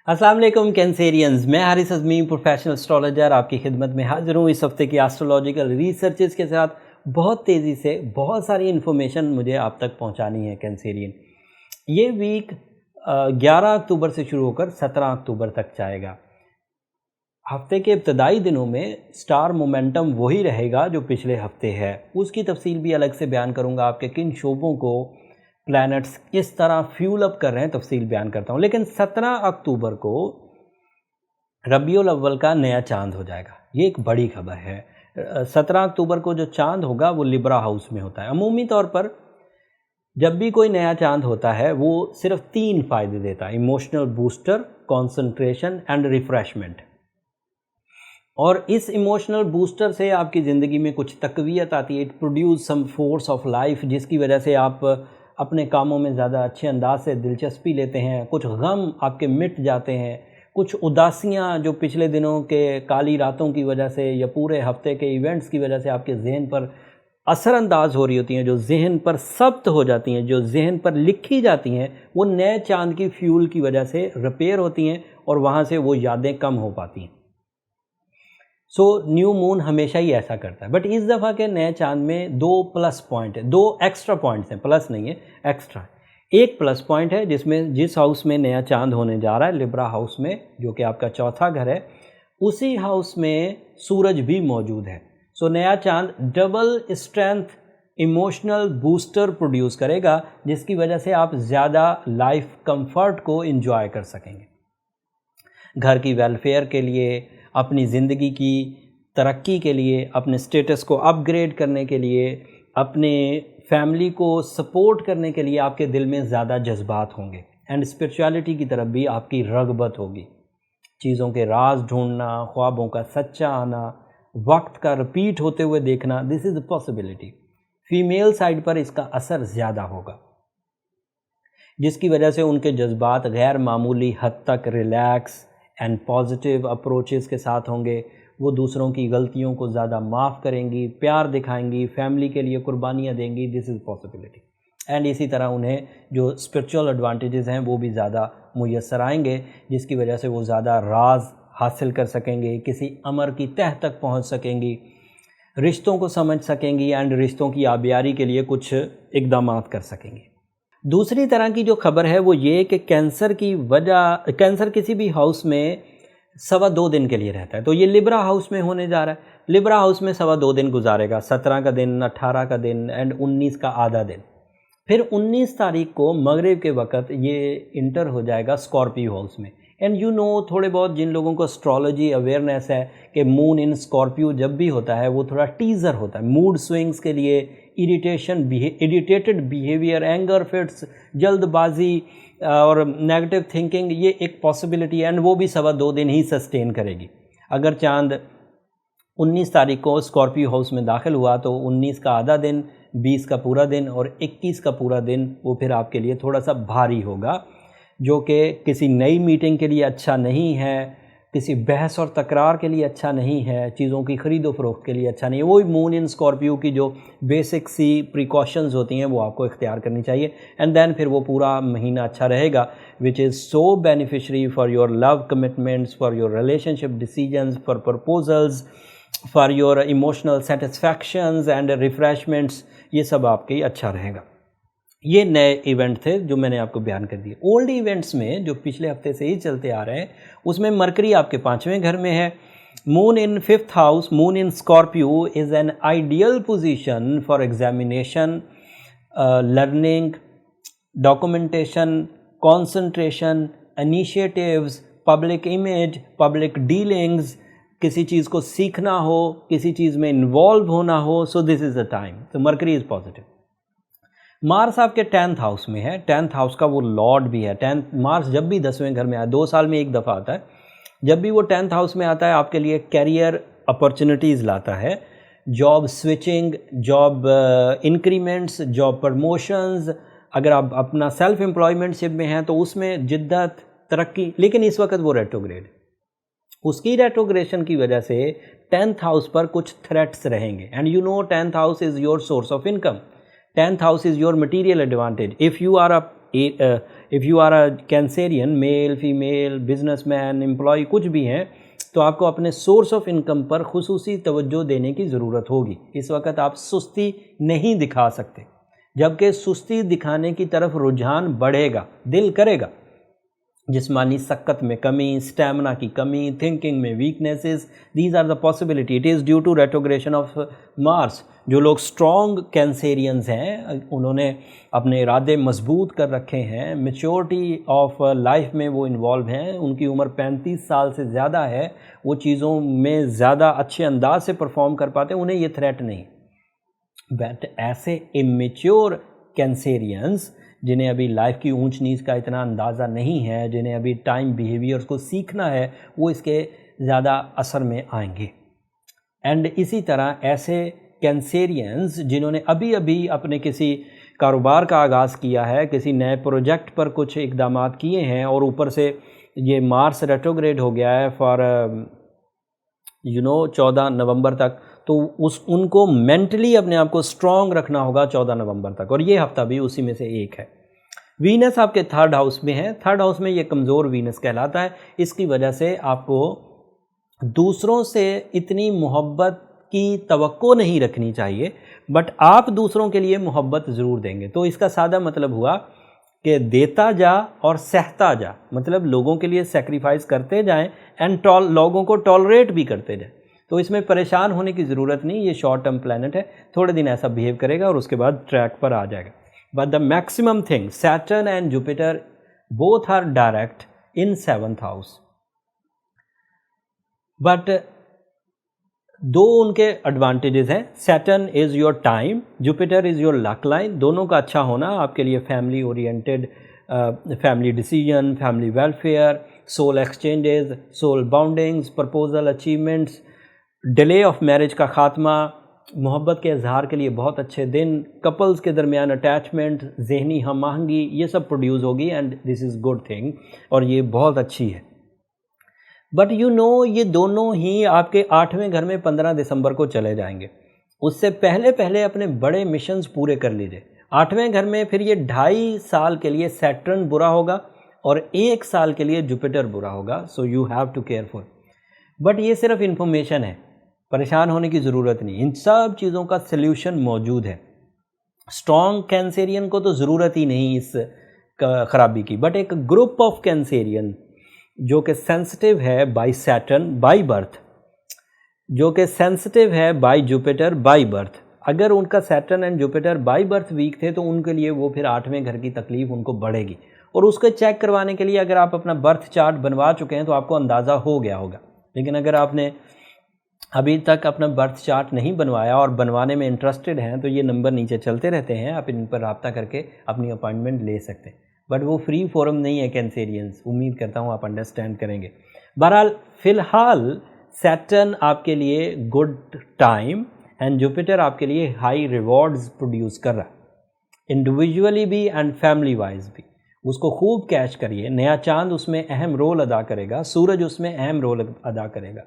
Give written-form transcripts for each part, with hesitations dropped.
अस्सलाम वालेकुम कैंसेरियंस, मैं हारिस अज़मी प्रोफेशनल एस्ट्रोलॉजर आपकी खिदमत में हाजिर हूँ इस हफ्ते की एस्ट्रोलॉजिकल रिसर्चेस के साथ। बहुत तेज़ी से बहुत सारी इन्फॉर्मेशन मुझे आप तक पहुँचानी है कैंसेरियन। ये वीक 11 अक्टूबर से शुरू होकर 17 अक्टूबर तक जाएगा। हफ्ते के इब्तदाई दिनों में स्टार मोमेंटम वही रहेगा जो पिछले हफ्ते है, उसकी तफसील भी अलग से बयान करूँगा। आपके किन शोबों को प्लैनेट्स किस तरह फ्यूल अप कर रहे हैं तफसील बयान करता हूँ। लेकिन 17 अक्टूबर को रबीउल अव्वल का नया चांद हो जाएगा, ये एक बड़ी खबर है। 17 अक्टूबर को जो चांद होगा वो लिब्रा हाउस में होता है। अमूमी तौर पर जब भी कोई नया चांद होता है वो सिर्फ 3 फ़ायदे देता है: emotional booster, concentration and refreshment. और इस इमोशनल बूस्टर से आपकी ज़िंदगी में कुछ तक़वियत आती है। It produce some force of life, जिसकी वजह से आप अपने कामों में ज़्यादा अच्छे अंदाज से दिलचस्पी लेते हैं। कुछ गम आपके मिट जाते हैं, कुछ उदासियाँ जो पिछले दिनों के काली रातों की वजह से या पूरे हफ्ते के इवेंट्स की वजह से आपके जहन पर असरअंदाज हो रही होती हैं, जो जहन पर सब्त हो जाती हैं, जो जहन पर लिखी जाती हैं, वो नए चांद की फ्यूल की वजह से रिपेयर होती हैं और वहाँ से वो यादें कम हो पाती हैं। सो न्यू मून हमेशा ही ऐसा करता है। बट इस दफ़ा के नए चांद में 2 प्लस पॉइंट है, 2 एक्स्ट्रा पॉइंट्स हैं, प्लस नहीं है, एक्स्ट्रा। एक प्लस पॉइंट है जिसमें जिस हाउस में नया चांद होने जा रहा है, लिब्रा हाउस में, जो कि आपका चौथा घर है, उसी हाउस में सूरज भी मौजूद है। सो नया चांद double strength emotional booster produce करेगा, जिसकी वजह से आप ज़्यादा लाइफ कंफर्ट को एंजॉय कर सकेंगे। घर की वेलफेयर के लिए, अपनी ज़िंदगी की तरक्की के लिए, अपने स्टेटस को अपग्रेड करने के लिए, अपने फैमिली को सपोर्ट करने के लिए आपके दिल में ज़्यादा जज्बात होंगे एंड स्पिरिचुअलिटी की तरफ भी आपकी रग़बत होगी। चीज़ों के राज ढूंढना, ख्वाबों का सच्चा आना, वक्त का रिपीट होते हुए देखना, this is a possibility. Female side पर इसका असर ज़्यादा होगा, जिसकी वजह से उनके जज्बात गैर मामूली हद तक रिलैक्स एंड पॉजिटिव अप्रोचेस के साथ होंगे। वो दूसरों की गलतियों को ज़्यादा माफ़ करेंगी, प्यार दिखाएंगी, फैमिली के लिए कुर्बानियाँ देंगी, दिस इज़ पॉसिबिलिटी। एंड इसी तरह उन्हें जो स्पिरिचुअल एडवांटेजेस हैं वो भी ज़्यादा मुयस्सर आएंगे, जिसकी वजह से वो ज़्यादा राज हासिल कर सकेंगे, किसी अमर की तह तक पहुँच सकेंगी, रिश्तों को समझ सकेंगी एंड रिश्तों की आबियारी के लिए कुछ इक़दामात कर सकेंगी। दूसरी तरह की जो खबर है वो ये कि कैंसर किसी भी हाउस में 2.25 दिन के लिए रहता है। तो ये लिब्रा हाउस में होने जा रहा है। लिब्रा हाउस में 2.25 दिन गुजारेगा, 17 का दिन, 18 का दिन एंड 19 का आधा दिन। फिर 19 तारीख को मगरिब के वक़्त ये इंटर हो जाएगा स्कॉर्पियो हाउस में। एंड यू नो, थोड़े बहुत जिन लोगों को एस्ट्रोलॉजी अवेयरनेस है कि मून इन स्कॉर्पियो जब भी होता है वो थोड़ा टीज़र होता है मूड स्विंग्स के लिए, इरिटेटेड बिहेवियर, एंगर फिट्स, जल्दबाजी और नेगेटिव थिंकिंग, ये एक पॉसिबिलिटी है एंड वो भी 2.25 दिन ही सस्टेन करेगी। अगर चांद 19 तारीख को स्कॉर्पियो हाउस में दाखिल हुआ तो 19 का आधा दिन, 20 का पूरा दिन और 21 का पूरा दिन वो फिर आपके लिए थोड़ा सा भारी होगा, जो कि किसी नई मीटिंग के लिए अच्छा नहीं है, किसी बहस और तकरार के लिए अच्छा नहीं है, चीज़ों की ख़रीदो फ़रोख्त के लिए अच्छा नहीं है। वही मून इन स्कॉर्पियो की जो बेसिक सी प्रिकॉशंस होती हैं वो आपको इख्तियार करनी चाहिए एंड देन फिर वो पूरा महीना अच्छा रहेगा, which is so beneficiary for your love commitments, for your relationship decisions, for proposals, for your emotional satisfactions and refreshments. ये सब आपके अच्छा रहेगा। ये नए इवेंट थे जो मैंने आपको बयान कर दिए। ओल्ड इवेंट्स में जो पिछले हफ्ते से ही चलते आ रहे हैं, उसमें मरकरी आपके 5वें घर में है। Moon in 5th house, moon in Scorpio is an ideal position for examination, learning, documentation, concentration, initiatives, public image, public dealings, किसी चीज़ को सीखना हो, किसी चीज़ में इन्वॉल्व होना हो। So this is the time. तो मरकरी इज़ पॉजिटिव। मार्स आपके 10th हाउस में है, 10th हाउस का वो लॉर्ड भी है। मार्स जब भी 10वें घर में आए, 2 साल में एक दफ़ा आता है, जब भी वो 10th हाउस में आता है आपके लिए कैरियर अपॉर्चुनिटीज़ लाता है, job switching, job increments, job promotions. अगर आप अपना सेल्फ एम्प्लॉयमेंटशिप में हैं तो उसमें जिद्दत, तरक्की। लेकिन इस वक्त वो रेट्रोग्रेड, उसकी रेट्रोग्रेशन की वजह से 10th हाउस पर कुछ थ्रेट्स रहेंगे। And you know 10th house is your source of income, 10th house is your material advantage. If you are a if you are a Cancerian, male female, businessman, employ, कुछ भी हैं, तो आपको अपने source of income पर खुसूसी तवज्जो देने की ज़रूरत होगी। इस वक्त आप सुस्ती नहीं दिखा सकते, जबकि सुस्ती दिखाने की तरफ रुझान बढ़ेगा, दिल करेगा। जिस्मानी सक्कत में कमी, स्टैमिना की कमी, थिंकिंग में weaknesses, these are the possibility. It is due to retrogression of Mars. जो लोग स्ट्रॉन्ग कैंसेरियंस हैं, उन्होंने अपने इरादे मजबूत कर रखे हैं, मेच्योरिटी ऑफ लाइफ में वो इन्वॉल्व हैं, उनकी उम्र 35 साल से ज़्यादा है, वो चीज़ों में ज़्यादा अच्छे अंदाज से परफॉर्म कर पाते हैं, उन्हें ये थ्रेट नहीं। बट ऐसे इमेच्योर कैंसेरियंस, जिन्हें अभी लाइफ की ऊंच नीच का इतना अंदाज़ा नहीं है, जिन्हें अभी टाइम बिहेवियर्स को सीखना है, वो इसके ज़्यादा असर में आएंगे। एंड इसी तरह ऐसे कैंसेरियंस जिन्होंने अभी अभी अपने किसी कारोबार का आगाज़ किया है, किसी नए प्रोजेक्ट पर कुछ इक़दामात किए हैं, और ऊपर से ये मार्स रेट्रोग्रेड हो गया है फॉर 14 नवंबर तक, तो उनको मेंटली अपने आप को स्ट्रॉन्ग रखना होगा 14 नवंबर तक, और ये हफ्ता भी उसी में से एक है। वीनस आपके 3rd हाउस में है। 3rd हाउस में ये कमज़ोर वीनस कहलाता है। इसकी वजह से आपको दूसरों से इतनी मोहब्बत की तवक्को नहीं रखनी चाहिए, बट आप दूसरों के लिए मोहब्बत ज़रूर देंगे। तो इसका सादा मतलब हुआ कि देता जा और सहता जा, मतलब लोगों के लिए सेक्रीफाइस करते जाएं एंड लोगों को टॉलरेट भी करते जाएं। तो इसमें परेशान होने की ज़रूरत नहीं, ये शॉर्ट टर्म प्लैनेट है, थोड़े दिन ऐसा बिहेव करेगा और उसके बाद ट्रैक पर आ जाएगा। But the maximum thing, Saturn and Jupiter both are direct in 7th house, but though उनके एडवांटेजेस हैं। Saturn is your time, Jupiter is your luck line. दोनों का अच्छा होना आपके लिए family oriented, family decision, family welfare, soul exchanges, soul boundings, proposal, achievements, delay of marriage का ख़ात्मा, मोहब्बत के इजहार के लिए बहुत अच्छे दिन, कपल्स के दरमियान अटैचमेंट, जहनी हम आहंगी, ये सब प्रोड्यूस होगी and this is good thing, और ये बहुत अच्छी है। बट ये दोनों ही आपके 8वें घर में 15 दिसंबर को चले जाएंगे। उससे पहले पहले अपने बड़े मिशंस पूरे कर लीजिए। 8वें घर में फिर ये 2.5 साल के लिए सैटर्न बुरा होगा और 1 साल के लिए जुपिटर बुरा होगा, so you have to careful. But ये सिर्फ इन्फॉर्मेशन है, परेशान होने की ज़रूरत नहीं, इन सब चीज़ों का सल्यूशन मौजूद है। स्ट्रॉन्ग कैंसेरियन को तो ज़रूरत ही नहीं इस खराबी की, बट एक ग्रुप ऑफ कैंसेरियन जो कि सेंसिटिव है बाय सैटर्न बाय बर्थ, जो कि सेंसिटिव है बाय जुपिटर बाय बर्थ, अगर उनका Saturn and Jupiter by birth weak थे तो उनके लिए वो फिर 8वें घर की तकलीफ उनको बढ़ेगी। और उसको चेक करवाने के लिए अगर आप अपना बर्थ चार्ट बनवा चुके हैं तो आपको अंदाज़ा हो गया होगा, लेकिन अगर आपने अभी तक अपना बर्थ चार्ट नहीं बनवाया और बनवाने में इंटरेस्टेड हैं तो ये नंबर नीचे चलते रहते हैं, आप इन पर रब्ता करके अपनी अपॉइंटमेंट ले सकते हैं। बट वो फ्री फोरम नहीं है कैंसेरियंस, उम्मीद करता हूँ आप अंडरस्टैंड करेंगे। बहरहाल फ़िलहाल सैटर्न आपके लिए गुड टाइम एंड जुपिटर आपके लिए हाई रिवॉर्ड्स प्रोड्यूस कर रहा है, इंडिविजुअली भी एंड फैमिली वाइज भी। उसको खूब कैच करिए। नया चांद उसमें अहम रोल अदा करेगा, सूरज उसमें अहम रोल अदा करेगा।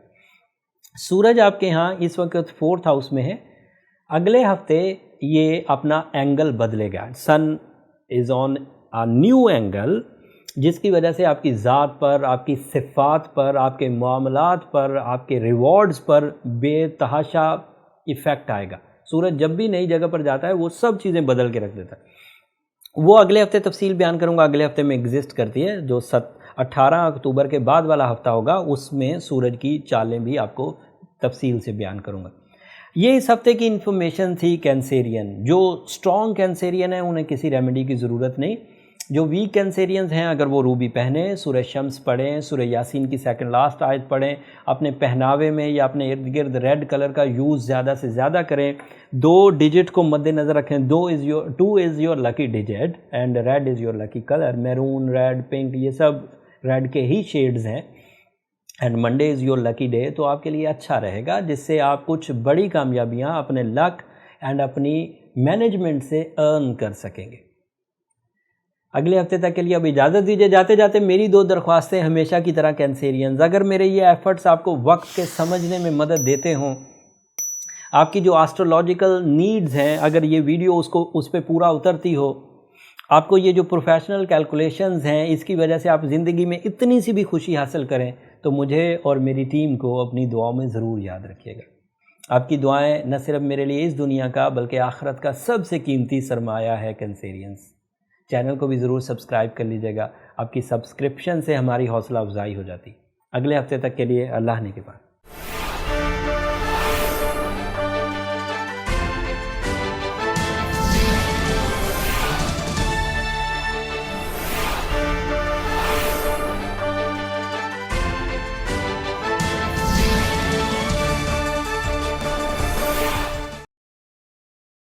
सूरज आपके यहाँ इस वक्त 4th हाउस में है, अगले हफ्ते ये अपना एंगल बदलेगा। Sun is on a new angle, जिसकी वजह से आपकी ज़ात पर, आपकी सिफ़ात पर, आपके मामलात पर, आपके रिवॉर्ड्स पर बेतहाशा इफ़ेक्ट आएगा। सूरज जब भी नई जगह पर जाता है वो सब चीज़ें बदल के रख देता है। वो अगले हफ्ते तफसील बयान करूँगा, अगले हफ्ते में एग्जिस्ट करती है। जो 18 अक्टूबर के बाद वाला हफ्ता होगा उसमें सूरज की चालें भी आपको तफसील से बयान करूँगा। ये इस हफ्ते की इन्फॉर्मेशन थी कैंसेरियन। जो स्ट्रॉन्ग कैंसेरियन है उन्हें किसी रेमेडी की ज़रूरत नहीं। जो वीक कैंसेरियंस हैं अगर वो रूबी पहने, सूरह शम्स पढ़ें, सूरह यासीन की 2nd लास्ट आयत पढ़ें, अपने पहनावे में या अपने इर्द गिर्द रेड कलर का यूज़ ज़्यादा से ज़्यादा करें। 2 डिजिट को मद्देनज़र रखें। 2 is your lucky digit and red is your lucky colour. Maroon, red, pink, ये सब रेड के ही शेड्स हैं। And Monday is your lucky day, तो आपके लिए अच्छा रहेगा, जिससे आप कुछ बड़ी कामयाबियाँ अपने लक एंड अपनी मैनेजमेंट से अर्न कर सकेंगे। अगले हफ्ते तक के लिए अब इजाज़त दीजिए। जाते जाते मेरी 2 दरख्वास्तें हमेशा की तरह कैंसेरियंस, अगर मेरे ये एफ़र्ट्स आपको वक्त के समझने में मदद देते हों, आपकी जो एस्ट्रोलॉजिकल नीड्स हैं अगर ये वीडियो उस पर पूरा उतरती हो, آپ کو یہ جو پروفیشنل کیلکولیشنز ہیں اس کی وجہ سے آپ زندگی میں اتنی سی بھی خوشی حاصل کریں تو مجھے اور میری ٹیم کو اپنی دعاؤں میں ضرور یاد رکھیے گا۔ آپ کی دعائیں نہ صرف میرے لیے اس دنیا کا بلکہ آخرت کا سب سے قیمتی سرمایہ ہے کینسیرینز۔ چینل کو بھی ضرور سبسکرائب کر لیجیے گا، آپ کی سبسکرپشن سے ہماری حوصلہ افزائی ہو جاتی۔ اگلے ہفتے تک کے لیے اللہ نگہبان۔